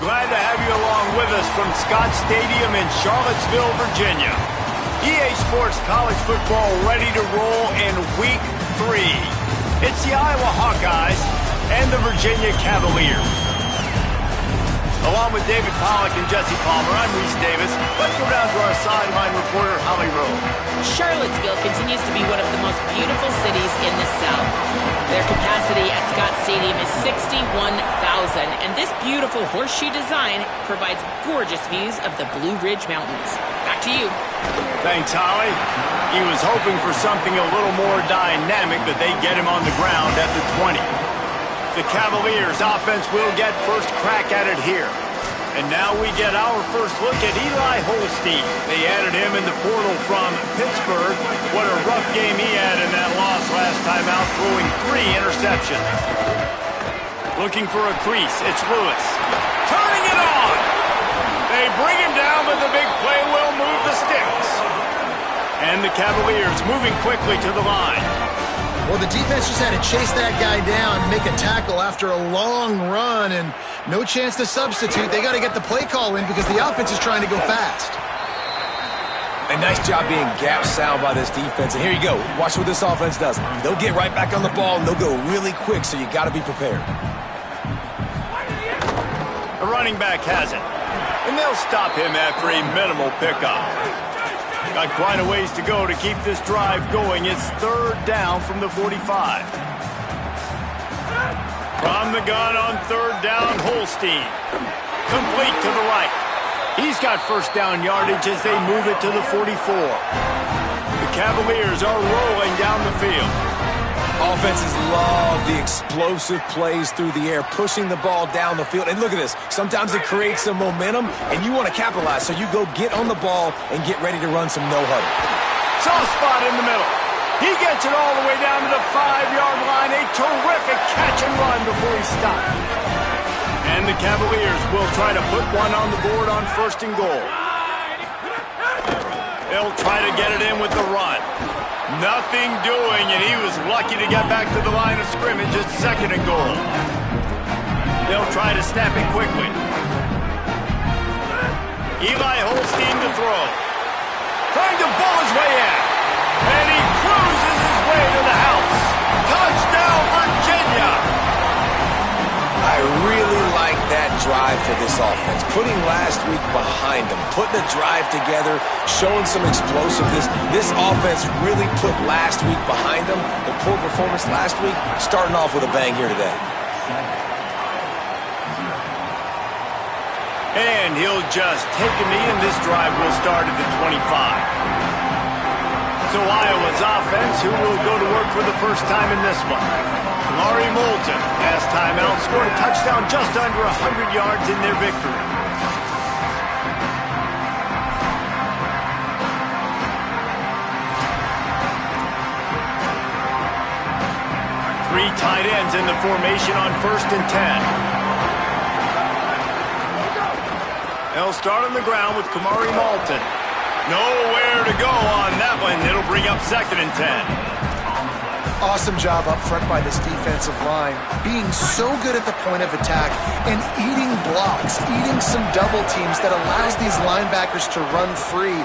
Glad to have you along with us from Scott Stadium in Charlottesville, Virginia. EA Sports College Football ready to roll in Week 3. It's the Iowa Hawkeyes and the Virginia Cavaliers. Along with David Pollack and Jesse Palmer, I'm Reese Davis. Let's go down to our sideline reporter, Holly Rowe. Charlottesville continues to be one of the most beautiful cities in the South. Their capacity at Scott Stadium is 61,000, and this beautiful horseshoe design provides gorgeous views of the Blue Ridge Mountains. Back to you. Thanks, Holly. He was hoping for something a little more dynamic, but they get him on the ground at the 20. The Cavaliers' offense will get first crack at it here. And now we get our first look at Eli Holstein. They added him in the portal from Pittsburgh. What a rough game he had in that loss last time out, throwing 3 interceptions. Looking for a crease, it's Lewis. Turning it on! They bring him down, but the big play will move the sticks. And the Cavaliers moving quickly to the line. Well, the defense just had to chase that guy down, make a tackle after a long run, and no chance to substitute. They got to get the play call in because the offense is trying to go fast. A nice job being gap sound by this defense. And here you go. Watch what this offense does. They'll get right back on the ball, and they'll go really quick, so you got to be prepared. The running back has it, and they'll stop him after a minimal pickup. Got quite a ways to go to keep this drive going. It's third down from the 45. From the gun on third down, Holstein. Complete to the right. He's got first down yardage as they move it to the 44. The Cavaliers are rolling down the field. Offenses love the explosive plays through the air, pushing the ball down the field. And look at this. Sometimes it creates some momentum, and you want to capitalize. So you go get on the ball and get ready to run some no-huddle. Soft spot in the middle. He gets it all the way down to the 5-yard line. A terrific catch and run before he stopped. And the Cavaliers will try to put one on the board on first and goal. They'll try to get it in with the run. Nothing doing, and he was lucky to get back to the line of scrimmage at second and goal. They'll try to snap it quickly. Eli Holstein to throw. Trying to bull his way in. And he cruises his way to the house. Touchdown, Virginia! I really like that drive for this offense. Putting last week behind them, putting the drive together, showing some explosiveness. This offense really put last week behind them. The poor performance last week, starting off with a bang here today. And he'll just take a knee, and this drive will start at the 25. So Iowa's offense, who will go to work for the first time in this one. Kamari Moulton has timeout, scored a touchdown just under 100 yards in their victory. Three tight ends in the formation on first and 10. They'll start on the ground with Kamari Moulton. Nowhere to go on that one. It'll bring up second and 10. Awesome job up front by this defensive line, being so good at the point of attack and eating blocks, eating some double teams that allows these linebackers to run free.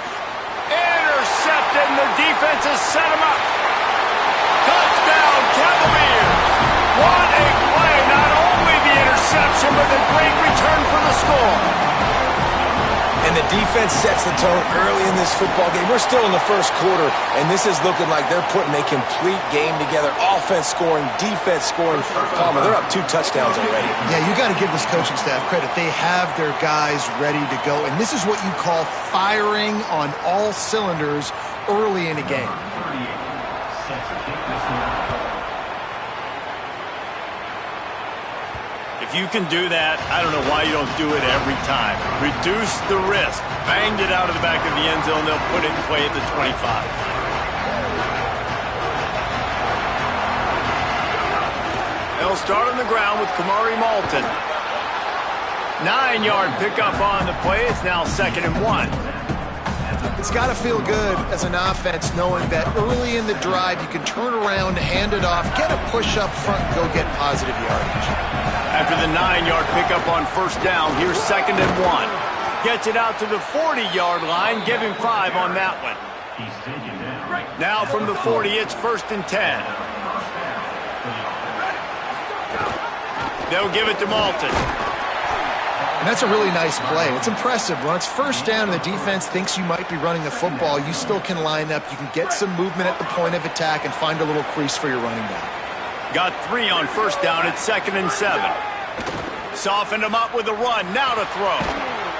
Intercepted, and the defense has set him up. Touchdown, Cavaliers. What a play. Not only the interception, but the great return for the score. And the defense sets the tone early in this football game. We're still in the first quarter, and this is looking like they're putting a complete game together. Offense scoring, defense scoring. Palmer, they're up 2 touchdowns already. Yeah, you got to give this coaching staff credit. They have their guys ready to go, and this is what you call firing on all cylinders early in a game. If you can do that, I don't know why you don't do it every time. Reduce the risk. Banged it out of the back of the end zone. They'll put it in play at the 25. They'll start on the ground with Kamari Moulton. 9-yard pickup on the play. It's now second and 1. It's got to feel good as an offense knowing that early in the drive you can turn around, hand it off, get a push up front, and go get positive yardage. After the 9-yard pickup on first down, here's 2nd and 1. Gets it out to the 40-yard line. Give him 5 on that one. Now from the 40, it's 1st and 10. They'll give it to Malton. And that's a really nice play. It's impressive. When it's first down and the defense thinks you might be running the football, you still can line up. You can get some movement at the point of attack and find a little crease for your running back. Got 3 on first down at 2nd and 7. Softened him up with a run. Now to throw.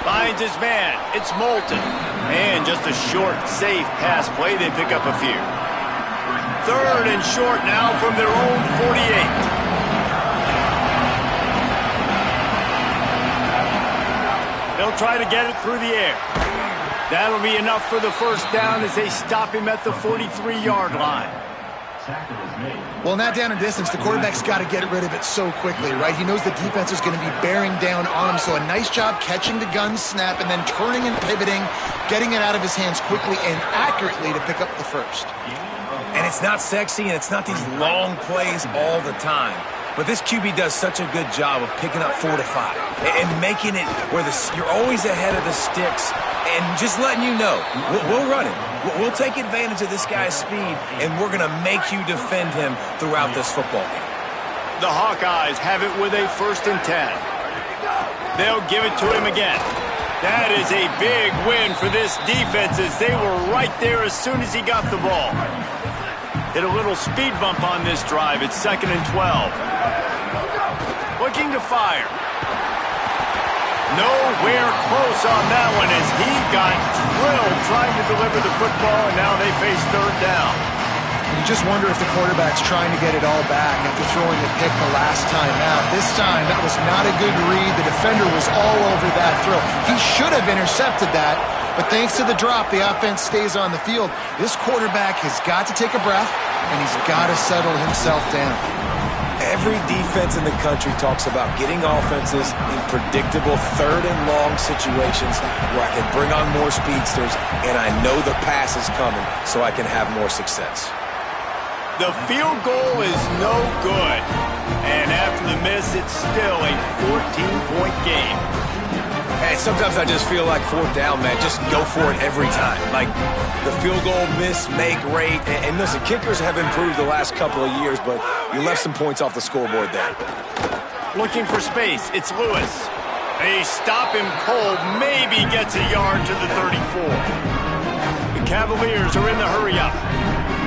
Finds his man. It's Moulton. And just a short, safe pass play. They pick up a few. 3rd and short now from their own 48. They'll try to get it through the air. That'll be enough for the first down as they stop him at the 43-yard line. Well, in that down and distance, the quarterback's got to get rid of it so quickly, right? He knows the defense is going to be bearing down on him, so a nice job catching the gun snap and then turning and pivoting, getting it out of his hands quickly and accurately to pick up the first. And it's not sexy, and it's not these long plays all the time. But this QB does such a good job of picking up 4 to 5 and making it where you're always ahead of the sticks and just letting you know, we'll run it. We'll take advantage of this guy's speed, and we're going to make you defend him throughout this football game. The Hawkeyes have it with a 1st and 10. They'll give it to him again. That is a big win for this defense as they were right there as soon as he got the ball. Hit a little speed bump on this drive. It's 2nd and 12. Looking to fire. Nowhere close on that one as he got drilled trying to deliver the football, and now they face 3rd down. You just wonder if the quarterback's trying to get it all back after throwing the pick the last time out. This time, that was not a good read. The defender was all over that throw. He should have intercepted that, but thanks to the drop, the offense stays on the field. This quarterback has got to take a breath, and he's got to settle himself down. Every defense in the country talks about getting offenses in predictable 3rd and long situations where I can bring on more speedsters, and I know the pass is coming, so I can have more success. The field goal is no good. And after the miss, it's still a 14-point game. And sometimes I just feel like 4th down, man. Just go for it every time. Like the field goal miss, make rate. And listen, kickers have improved the last couple of years, but you left some points off the scoreboard there. Looking for space. It's Lewis. They stop him cold. Maybe gets a yard to the 34. The Cavaliers are in the hurry-up.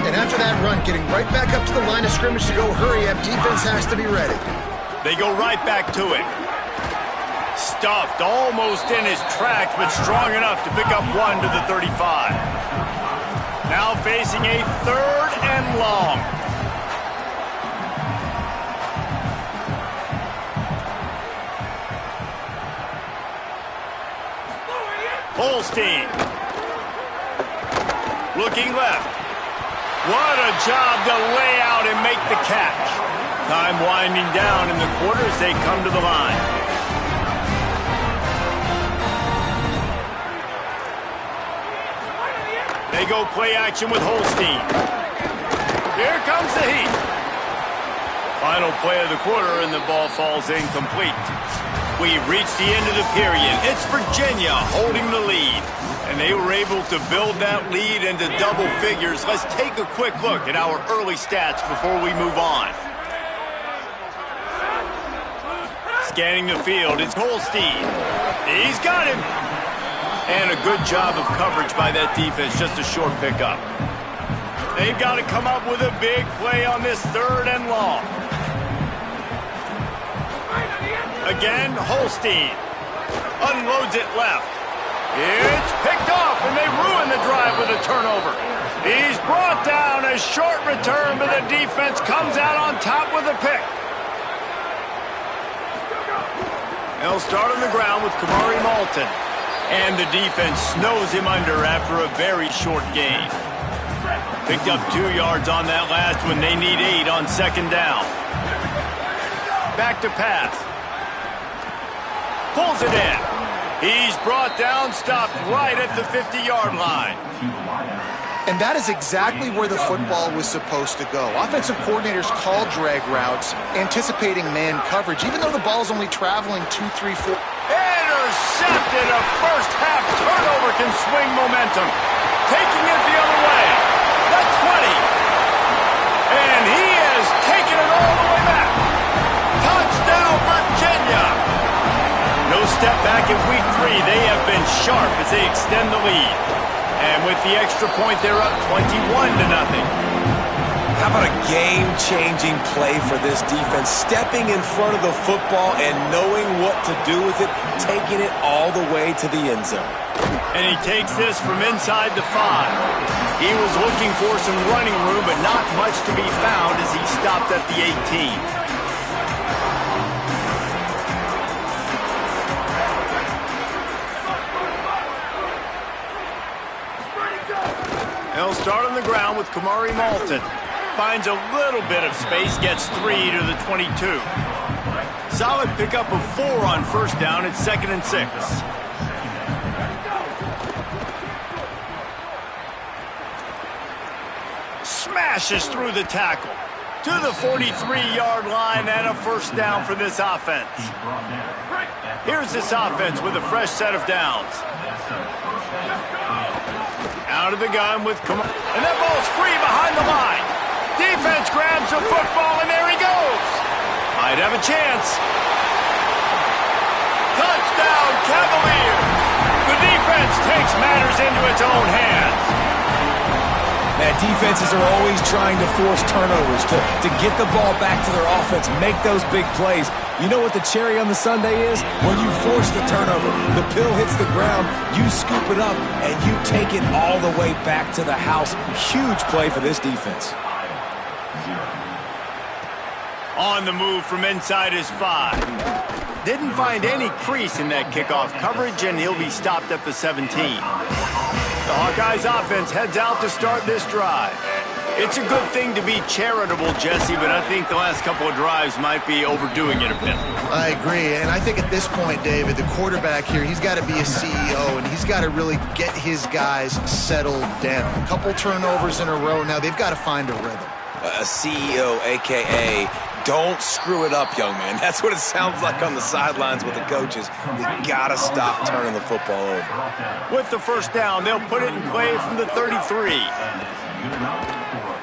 And after that run, getting right back up to the line of scrimmage to go hurry up, defense has to be ready. They go right back to it. Stuffed almost in his tracks, but strong enough to pick up 1 to the 35. Now facing a 3rd and long. Holstein. Looking left. What a job to lay out and make the catch. Time winding down in the quarter as they come to the line. They go play action with Holstein. Here comes the heat. Final play of the quarter, and the ball falls incomplete. We've reached the end of the period. It's Virginia holding the lead. And they were able to build that lead into double figures. Let's take a quick look at our early stats before we move on. Scanning the field, it's Holstein. He's got him. And a good job of coverage by that defense, just a short pickup. They've got to come up with a big play on this 3rd and long. Again, Holstein unloads it left. It's picked off, and they ruin the drive with a turnover. He's brought down, a short return, but the defense comes out on top with a pick. They'll start on the ground with Kamari Malton. And the defense snows him under after a very short gain. Picked up 2 yards on that last one. They need 8 on 2nd down. Back to pass. Pulls it in. He's brought down, stopped right at the 50-yard line. And that is exactly where the football was supposed to go. Offensive coordinators call drag routes, anticipating man coverage, even though the ball's only traveling 2, 3, 4. Intercepted. A first-half turnover can swing momentum. Taking it the other way. The 20. And he has taken it all the way back. Touchdown, Virginia. No step back in week 3. They have been sharp as they extend the lead. And with the extra point, they're up 21-0. How about a game-changing play for this defense? Stepping in front of the football and knowing what to do with it, taking it all the way to the end zone. And he takes this from inside the 5. He was looking for some running room, but not much to be found as he stopped at the 18. He'll start on the ground with Kamari Malton. Finds a little bit of space, gets 3 to the 22. Solid pickup of 4 on first down. It's 2nd and 6. Smashes through the tackle to the 43-yard line and a first down for this offense. Here's this offense with a fresh set of downs. Out of the gun with Kamari. And that ball's free behind the line. Defense grabs the football, and there he goes. Might have a chance. Touchdown, Cavaliers. The defense takes matters into its own hands. Man, defenses are always trying to force turnovers to get the ball back to their offense, make those big plays. You know what the cherry on the sundae is? When you force the turnover, the pill hits the ground, you scoop it up, and you take it all the way back to the house. Huge play for this defense. On the move from inside his 5. Didn't find any crease in that kickoff coverage, and he'll be stopped at the 17. The Hawkeyes offense heads out to start this drive. It's a good thing to be charitable, Jesse, but I think the last couple of drives might be overdoing it a bit. I agree, and I think at this point, David, the quarterback here, he's got to be a CEO, and he's got to really get his guys settled down. A couple turnovers in a row now. They've got to find a rhythm. A CEO, a.k.a. don't screw it up, young man. That's what it sounds like on the sidelines with the coaches. You got to stop turning the football over. With the first down, they'll put it in play from the 33.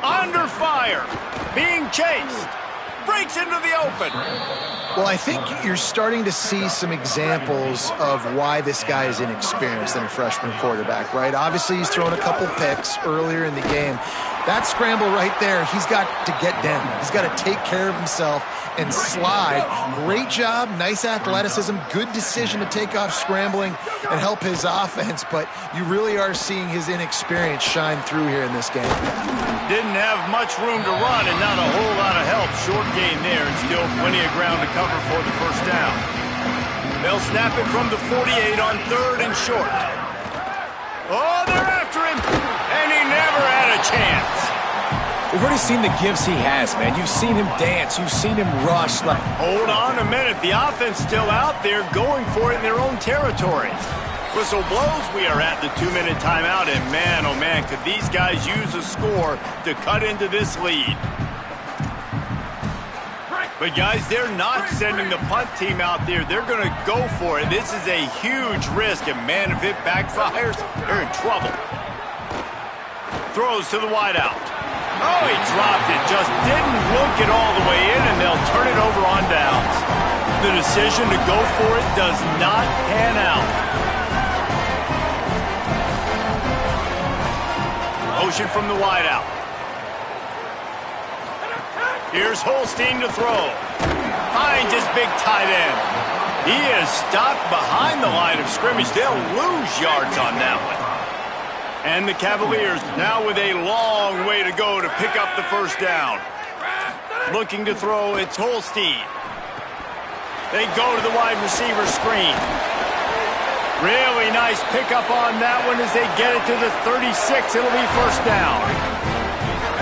Under fire, being chased, breaks into the open. Well, I think you're starting to see some examples of why this guy is inexperienced than a freshman quarterback, right? Obviously, he's thrown a couple picks earlier in the game. That scramble right there, he's got to get down. He's got to take care of himself and slide. Great job, nice athleticism, good decision to take off scrambling and help his offense, but you really are seeing his inexperience shine through here in this game. Didn't have much room to run and not a whole lot of help. Short gain there and still plenty of ground to cover for the first down. They'll snap it from the 48 on 3rd and short. Oh, they're after him, and he never had a chance. We've already seen the gifts he has, man. You've seen him dance. You've seen him rush. Hold on a minute. The offense still out there going for it in their own territory. Whistle blows. We are at the 2-minute timeout, and man, oh man, could these guys use a score to cut into this lead. But guys, they're not sending the punt team out there. They're going to go for it. This is a huge risk, and man, if it backfires, they're in trouble. Throws to the wideout. Oh, he dropped it. Just didn't look it all the way in, and they'll turn it over on downs. The decision to go for it does not pan out. Motion from the wideout. Here's Holstein to throw. Finds his big tight end. He is stopped behind the line of scrimmage. They'll lose yards on that one. And the Cavaliers now with a long way to go to pick up the first down. Looking to throw, it's Holstein. They go to the wide receiver screen. Really nice pickup on that one as they get it to the 36. It'll be first down.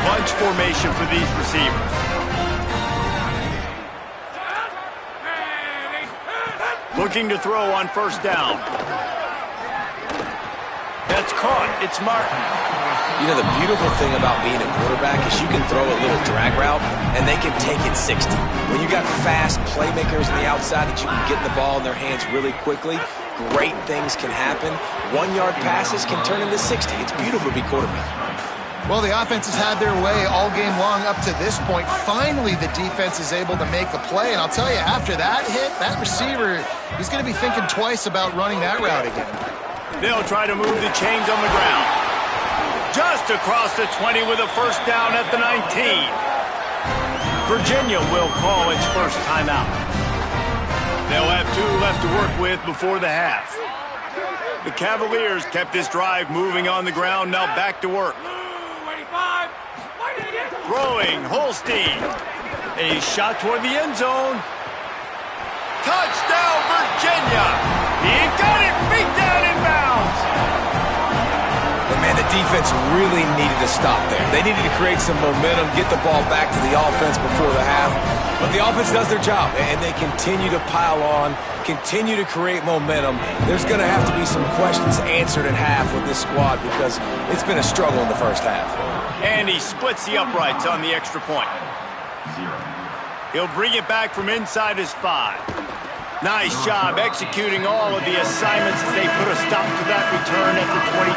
Bunch formation for these receivers. Looking to throw on first down. That's caught. It's Martin. You know, the beautiful thing about being a quarterback is you can throw a little drag route, and they can take it 60. When you got fast playmakers on the outside that you can get the ball in their hands really quickly, great things can happen. 1-yard passes can turn into 60. It's beautiful to be quarterback. Well, the offense has had their way all game long up to this point. Finally, the defense is able to make a play. And I'll tell you, after that hit, that receiver, he's going to be thinking twice about running that route again. They'll try to move the chains on the ground. Just across the 20 with a first down at the 19. Virginia will call its first timeout. They'll have 2 left to work with before the half. The Cavaliers kept this drive moving on the ground, now back to work. Throwing, Holstein. A shot toward the end zone. Touchdown, Virginia! He got it, beat down in bounds. But man, the defense really needed to stop there. They needed to create some momentum, get the ball back to the offense before the half. But the offense does their job, and they continue to pile on, continue to create momentum. There's going to have to be some questions answered at half with this squad because it's been a struggle in the first half. And he splits the uprights on the extra point. He'll bring it back from inside his 5. Nice job executing all of the assignments as they put a stop to that return at the 22.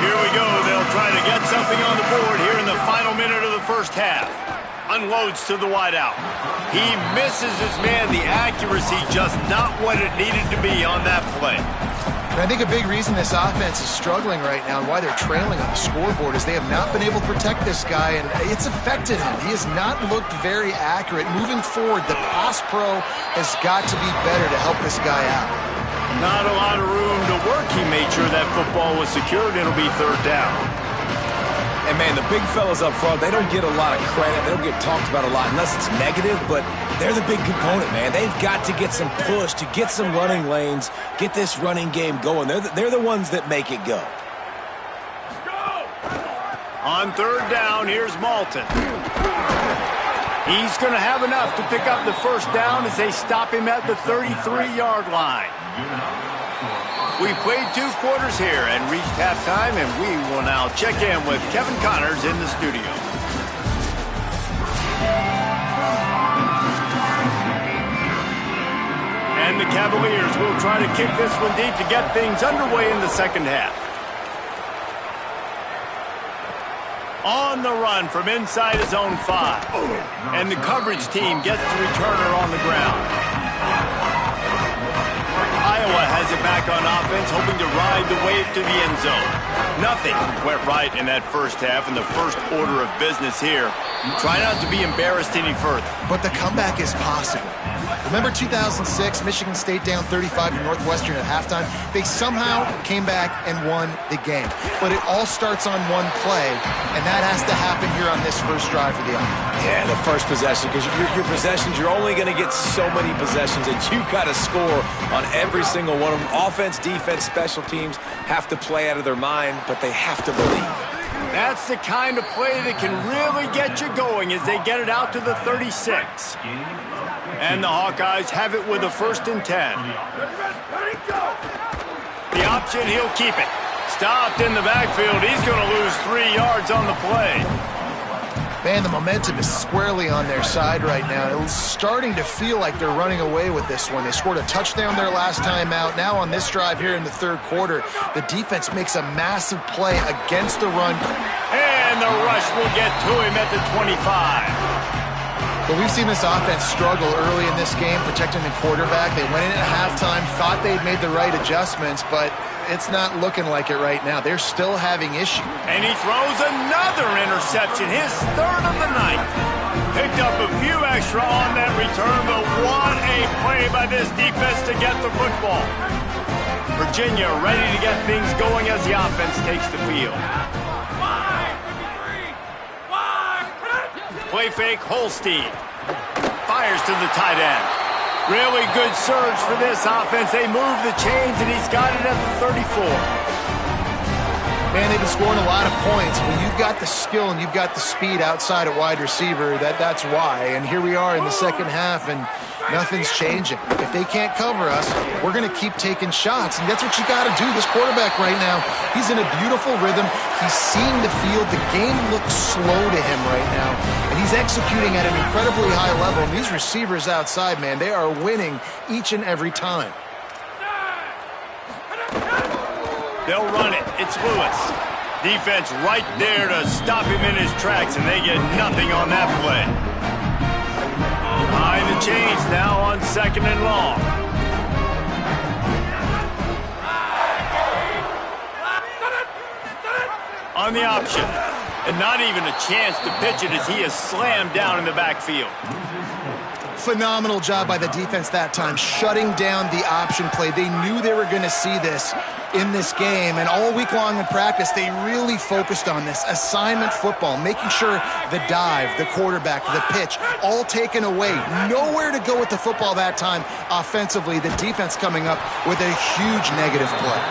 Here we go. They'll try to get something on the board here in the final minute of the first half. Unloads to the wideout. He misses his man. The accuracy just not what it needed to be on that play. And I think a big reason this offense is struggling right now and why they're trailing on the scoreboard is they have not been able to protect this guy, and it's affected him. He has not looked very accurate. Moving forward, the pass pro has got to be better to help this guy out. Not a lot of room to work. He made sure that football was secured. It'll be third down. And, man, the big fellas up front, they don't get a lot of credit. They don't get talked about a lot unless it's negative, but they're the big component, man. They've got to get some push, to get some running lanes, get this running game going. They're the ones that make it go. On third down, here's Malton. He's going to have enough to pick up the first down as they stop him at the 33-yard line. We've played 2 quarters here and reached halftime, and we will now check in with Kevin Connors in the studio. And the Cavaliers will try to kick this one deep to get things underway in the second half. On the run from inside his own 5. And the coverage team gets the returner on the ground. Iowa has it back on offense, hoping to ride the wave to the end zone. Nothing went right in that first half, and the first order of business here. Try not to be embarrassed any further. But the comeback is possible. Remember 2006, Michigan State down 35 to Northwestern at halftime? They somehow came back and won the game. But it all starts on one play, and that has to happen here on this first drive for the offense. Yeah, the first possession, because your possessions, you're only going to get so many possessions, and you've got to score on every single one of them. Offense, defense, special teams have to play out of their mind, but they have to believe. That's the kind of play that can really get you going as they get it out to the 36. And the Hawkeyes have it with a 1st and 10. The option, he'll keep it. Stopped in the backfield. He's going to lose 3 yards on the play. Man, the momentum is squarely on their side right now. It's starting to feel like they're running away with this one. They scored a touchdown their last time out. Now on this drive here in the third quarter, the defense makes a massive play against the run. And the rush will get to him at the 25. But we've seen this offense struggle early in this game, protecting the quarterback. They went in at halftime, thought they'd made the right adjustments, but it's not looking like it right now. They're still having issues. And he throws another interception, his 3rd of the night. Picked up a few extra on that return, but what a play by this defense to get the football. Virginia ready to get things going as the offense takes the field. Play fake, Holstein. Fires to the tight end. Really good surge for this offense. They move the chains, and he's got it at the 34. Man, they've been scoring a lot of points. When you've got the skill and you've got the speed outside at wide receiver, that's why. And here we are in the second half, and Nothing's changing. If they can't cover us, we're going to keep taking shots, and that's what you got to do. This quarterback right now, he's in a beautiful rhythm. He's seeing the field. The game looks slow to him right now, and he's executing at an incredibly high level. And these receivers outside, man, they are winning each and every time. They'll run it. It's Lewis. Defense right there to stop him in his tracks, and they get nothing on that play. Behind the chains now on 2nd and long. On the option. And not even a chance to pitch it as he is slammed down in the backfield. Phenomenal job by the defense that time, shutting down the option play. They knew they were going to see this in this game, and all week long in practice, they really focused on this assignment football, making sure the dive, the quarterback, the pitch, all taken away. Nowhere to go with the football that time offensively. The defense coming up with a huge negative play.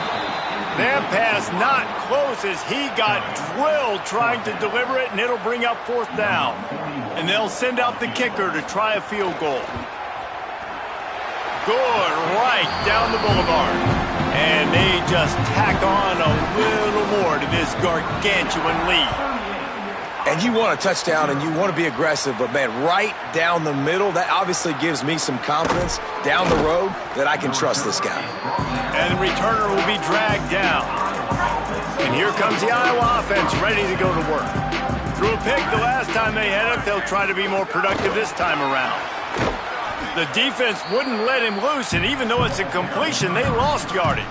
That pass not close as he got drilled trying to deliver it, and it'll bring up 4th down. And they'll send out the kicker to try a field goal. Good, right down the boulevard. And they just tack on a little more to this gargantuan lead. And you want a touchdown and you want to be aggressive, but, man, right down the middle, that obviously gives me some confidence down the road that I can trust this guy. And the returner will be dragged down. And here comes the Iowa offense ready to go to work. Threw a pick the last time they had it. They'll try to be more productive this time around. The defense wouldn't let him loose, and even though it's a completion, they lost yardage.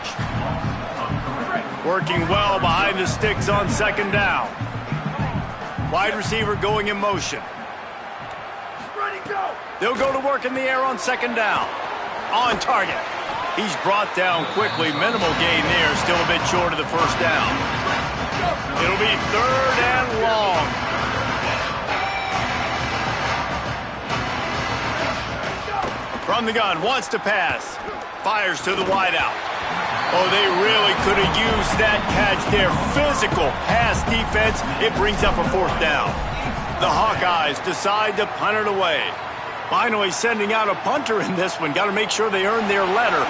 Working well behind the sticks on 2nd down. Wide receiver going in motion. They'll go to work in the air on 2nd down. On target. He's brought down quickly. Minimal gain there. Still a bit short of the 1st down. It'll be 3rd and long. From the gun, wants to pass. Fires to the wideout. Oh, they really could have used that catch there. Physical pass defense. It brings up a 4th down. The Hawkeyes decide to punt it away. Finally sending out a punter in this one. Got to make sure they earn their letter.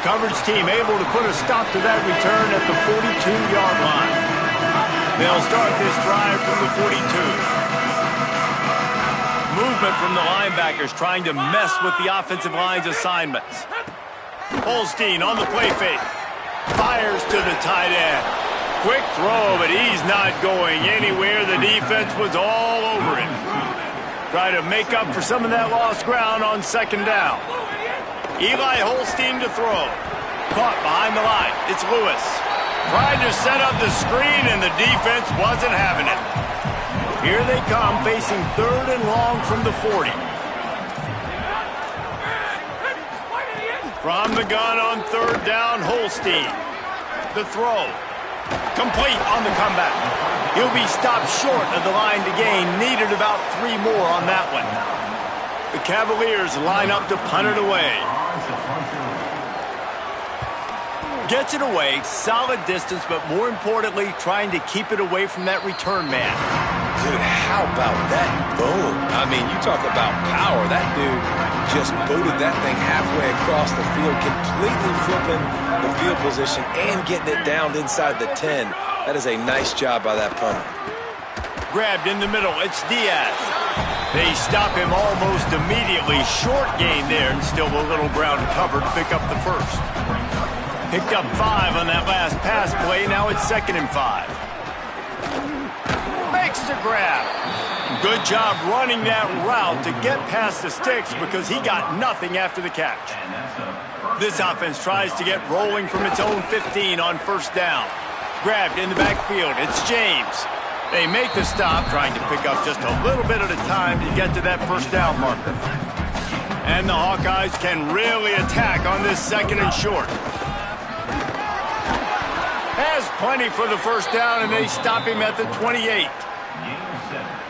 Coverage team able to put a stop to that return at the 42-yard line. They'll start this drive from the 42. Movement from the linebackers trying to mess with the offensive line's assignments. Holstein on the play fake. Fires to the tight end. Quick throw, but he's not going anywhere. The defense was all over him. Try to make up for some of that lost ground on 2nd down. Eli Holstein to throw. Caught behind the line. It's Lewis. Tried to set up the screen, and the defense wasn't having it. Here they come, facing 3rd and long from the 40. From the gun on 3rd down, Holstein. The throw. Complete on the comeback. He'll be stopped short of the line to gain. Needed about 3 more on that one. The Cavaliers line up to punt it away. Gets it away, solid distance, but more importantly, trying to keep it away from that return man. Dude, how about that boom? I mean, you talk about power. That dude just booted that thing halfway across the field, completely flipping the field position and getting it down inside the 10. That is a nice job by that punter. Grabbed in the middle, it's Diaz. They stop him almost immediately. Short gain there, and still a little ground to cover to pick up the 1st. Picked up 5 on that last pass play. Now it's 2nd and 5. Makes the grab. Good job running that route to get past the sticks because he got nothing after the catch. This offense tries to get rolling from its own 15 on 1st down. Grabbed in the backfield. It's James. They make the stop, trying to pick up just a little bit at a time to get to that 1st down marker. And the Hawkeyes can really attack on this 2nd and short. Has plenty for the 1st down, and they stop him at the 28.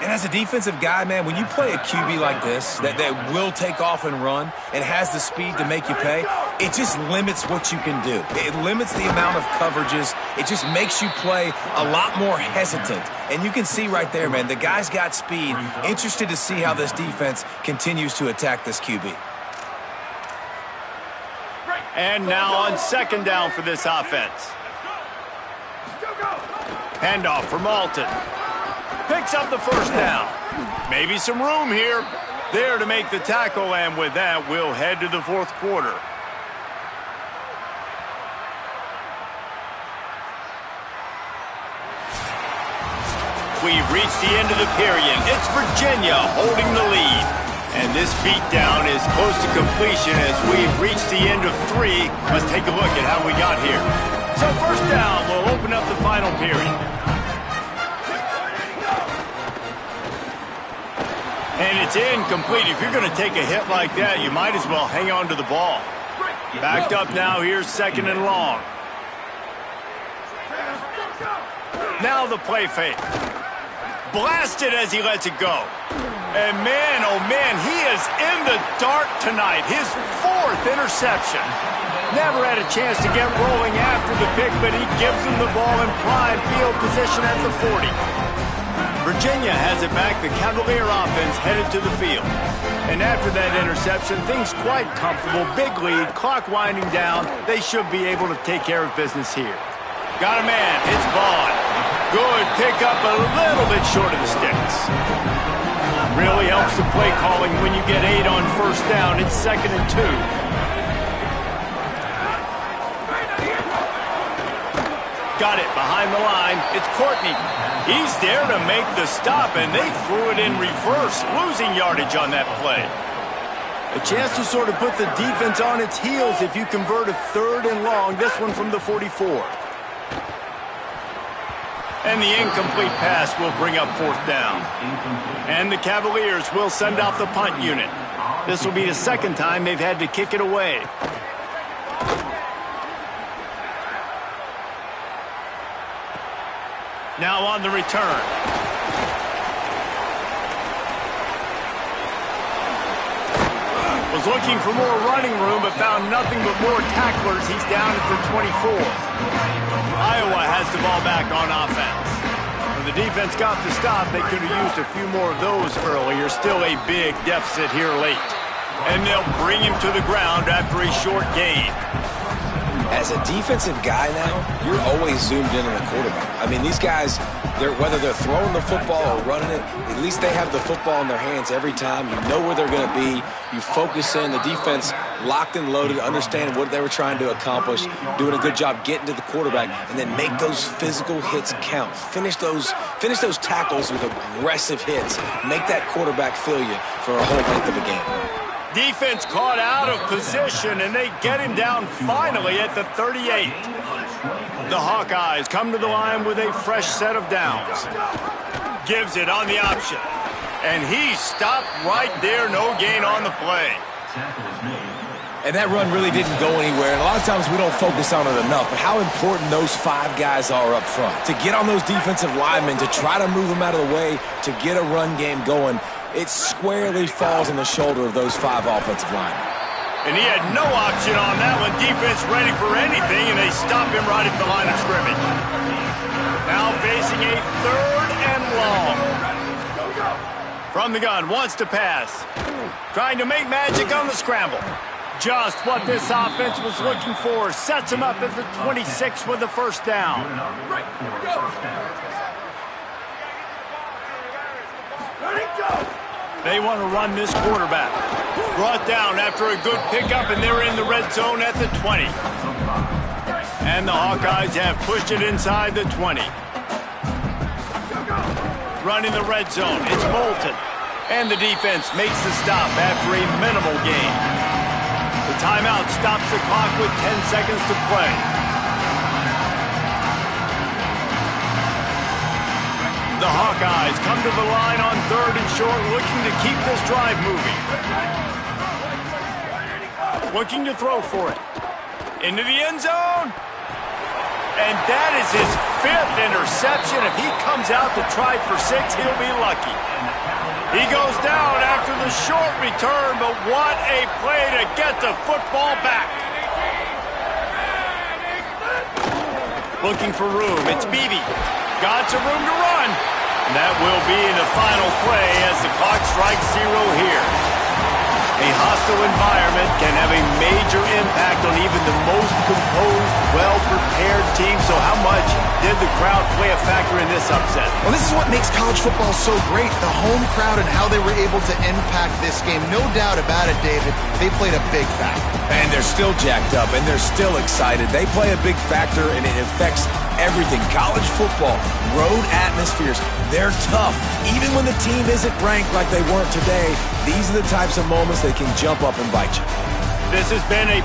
And as a defensive guy, man, when you play a QB like this that will take off and run and has the speed to make you pay, it just limits what you can do. It limits the amount of coverages. It just makes you play a lot more hesitant. And you can see right there, man, the guy's got speed. Interested to see how this defense continues to attack this QB. And now on second down for this offense. Handoff for Malton. Picks up the first down. Maybe some room here. There to make the tackle, and with that, we'll head to the fourth quarter. We've reached the end of the period. It's Virginia holding the lead. And this beatdown is close to completion as we've reached the end of 3. Let's take a look at how we got here. So first down, we'll open up the final period. And it's incomplete. If you're going to take a hit like that, you might as well hang on to the ball. Backed up now, here's second and long. Now the play fake. Blasted as he lets it go. And man, oh man, he is in the dark tonight. His 4th interception. Never had a chance to get rolling after the pick, but he gives him the ball in prime field position at the 40. Virginia has it back. The Cavalier offense headed to the field. And after that interception, things quite comfortable. Big lead, clock winding down. They should be able to take care of business here. Got a man. It's Vaughn. Good pick up, a little bit short of the sticks. Really helps the play calling when you get 8 on first down. It's second and 2. Got it behind the line. It's Courtney. He's there to make the stop, and they threw it in reverse, losing yardage on that play. A chance to sort of put the defense on its heels if you convert a 3rd and long, this one from the 44. And the incomplete pass will bring up 4th down. And the Cavaliers will send out the punt unit. This will be the 2nd time they've had to kick it away. Now on the return. Was looking for more running room, but found nothing but more tacklers. He's down at the 24. Iowa has the ball back on offense. When the defense got the stop, they could have used a few more of those earlier. Still a big deficit here late. And they'll bring him to the ground after a short gain. As a defensive guy now, you're always zoomed in on the quarterback. I mean, these guys, whether they're throwing the football or running it, at least they have the football in their hands every time. You know where they're going to be. You focus in. The defense locked and loaded, understand what they were trying to accomplish, doing a good job getting to the quarterback, and then make those physical hits count. Finish those tackles with aggressive hits. Make that quarterback feel you for a whole length of a game. Defense caught out of position, and they get him down finally at the 38. The Hawkeyes come to the line with a fresh set of downs. Gives it on the option. And he stopped right there, no gain on the play. And that run really didn't go anywhere. And a lot of times we don't focus on it enough, but how important those 5 guys are up front. To get on those defensive linemen, to try to move them out of the way, to get a run game going, it squarely falls on the shoulder of those 5 offensive linemen. And he had no option on that one. Defense ready for anything, and they stop him right at the line of scrimmage. Now facing a 3rd and long. From the gun, wants to pass. Trying to make magic on the scramble. Just what this offense was looking for. Sets him up at the 26 with the first down. They want to run this quarterback. Brought down after a good pickup, and they're in the red zone at the 20. And the Hawkeyes have pushed it inside the 20. Running the red zone, it's Bolton. And the defense makes the stop after a minimal gain. The timeout stops the clock with 10 seconds to play. The Hawkeyes come to the line on 3rd and short, looking to keep this drive moving. Looking to throw for it. Into the end zone. And that is his 5th interception. If he comes out to try for 6, he'll be lucky. He goes down after the short return, but what a play to get the football back. Looking for room. It's Beebe. Got some room to run. And that will be in the final play as the clock strikes 0 here. A hostile environment can have a major impact on even the most composed, well-prepared team. So how much did the crowd play a factor in this upset? Well, this is what makes college football so great, the home crowd and how they were able to impact this game. No doubt about it, David. They played a big factor. And they're still jacked up, and they're still excited. They play a big factor, and it affects everything. College football, road atmospheres, they're tough. Even when the team isn't ranked like they weren't today, these are the types of moments they can jump up and bite you. This has been a